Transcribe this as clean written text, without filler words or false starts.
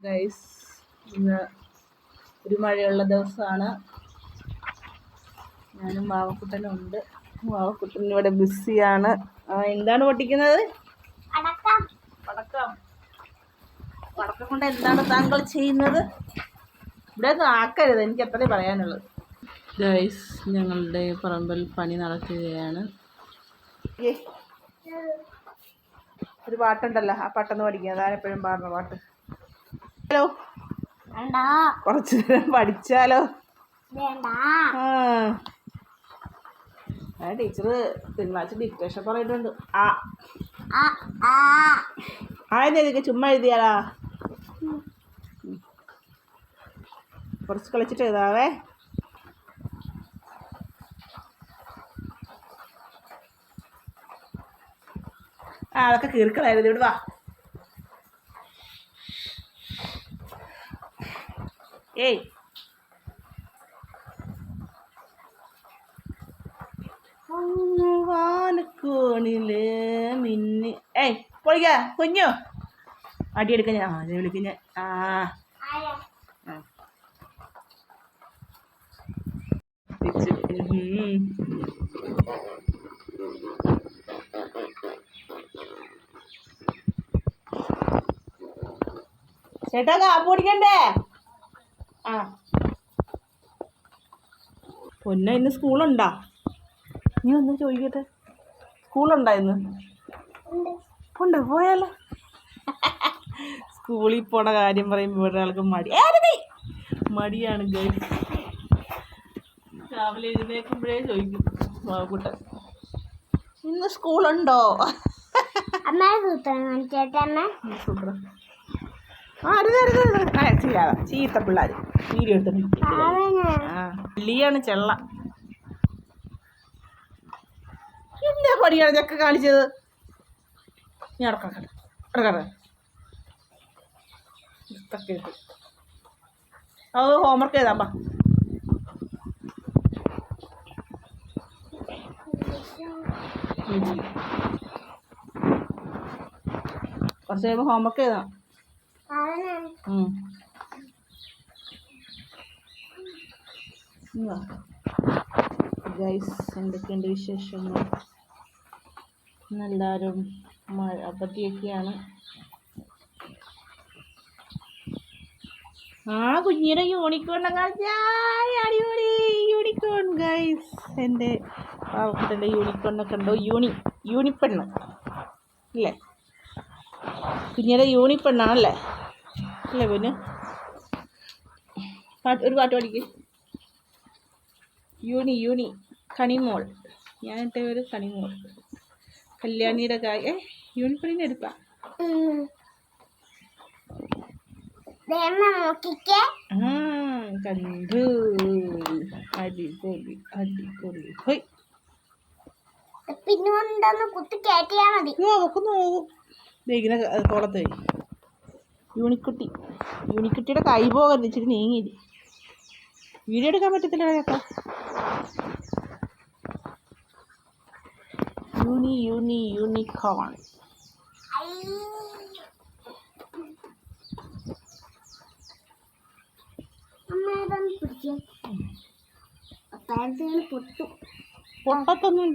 Guys, ഇന്ന് ഒരു മഴയുള്ള ദിവസമാണ്. ഞാനും വാവക്കുട്ടനും ഉണ്ട്. വാവക്കുട്ടൻ ഇവിടെ ബിസിയാണ്. എന്താണ് പൊട്ടിക്കുന്നത്? പടക്കം. പടക്കം കൊണ്ട് എന്താണ് താങ്കൾ ചെയ്യുന്നത്? ഇവിടെ ഒന്നും ആക്കരുത്, എനിക്ക് എത്രയേ പറയാനുള്ളത്. ഗൈസ്, ഞങ്ങളുടെ പറമ്പിൽ പണി നടക്കുകയാണ്. ഒരു പാട്ടുണ്ടല്ലോ, ആ പാട്ടൊന്ന് പഠിക്കുക. അതാണ് എപ്പോഴും പാടുന്ന പാട്ട്. ഹലോ, കുറച്ചു നേരം പഠിച്ചാലോ? ടീച്ചറ് തിങ്കളാഴ്ച ഡിക്റ്റേഷൻ പറഞ്ഞിട്ടുണ്ട്. ആദ്യം ചുമ്മാ എഴുതിയാലാ? കുറച്ച് കളിച്ചിട്ട് എഴുതാവേ. അതൊക്കെ കീർക്കളായിരുന്നു. ഇവിടെ വാ. ഏയ്, വാനക്കോണില് മിന്നി. ഏയ് പൊളിക്ക കുഞ്ഞു, അടിയെടുക്ക. ഞാൻ അതെ വിളിക്കും ഞാൻ. ചേട്ടാ കാപ്പ് കുടിക്കണ്ടേ? പൊന്ന, ഇന്ന് സ്കൂളുണ്ടാ? നീ ഒന്ന് ചോദിക്കട്ടെ, സ്കൂളുണ്ടാ ഇന്ന്? ഉണ്ട്, പോയാലോ? സ്കൂളിൽ പോണ കാര്യം പറയുമ്പോൾ ഒരാൾക്ക് മടിയാണ്. ഗൈസ്, രാവിലെ എഴുന്നേൽക്കുമ്പോഴേ ചോദിക്കും കുട്ടൻ, ഇന്ന് സ്കൂളുണ്ടോ? ചീത്ത പിള്ളേർ വീഡിയോ എടുത്തിട്ട് ാണ് ചെള്ള. എന്താ പണിയാണ് ചക്ക കാണിച്ചത്? നീ അടക്കട്ടെ. അത് ഹോംവർക്ക് ചെയ്താ. കുറച്ച് കഴിയുമ്പോൾ ഹോംവർക്ക് ചെയ്താ. ഗൈസ്, എന്തൊക്കെയുണ്ട് വിശേഷങ്ങൾ? ഇന്നെല്ലാവരും മഴ പറ്റിയൊക്കെയാണ്. കുഞ്ഞിയുടെ യൂണിക്കോണിനെ കാണിച്ചാൽ അടിപൊളി യൂണിക്കോൺ. ഗൈസ്, എൻ്റെ പാവക്കുട്ടൻ്റെ യൂണിക്കോണിനൊക്കെ ഉണ്ടോ? യൂണിപ്പെണ്ണ് അല്ലേ? കുഞ്ഞിയുടെ യൂണിപ്പെണ്ണാണല്ലേ? അല്ലേ കുഞ്ഞ്? ഒരു പാട്ട് പഠിക്ക്. യൂണി കണിമോൾ. ഞാനിട്ട ഒരു കണിമോൾ. കല്യാണിയുടെ യൂണിപ്പെണ്ണിനെ എടുക്കാം. കണ്ടു. അടിപൊളി. ഇങ്ങനെ തോളത്ത് യൂണിക്കുട്ടിയുടെ കൈ പോകരുത്, ഇച്ചിരി നീങ്ങി. വീഡിയോ എടുക്കാൻ പറ്റത്തില്ല കേട്ടോ. യൂണിക്കോൺ. പൊട്ടത്തൊന്നും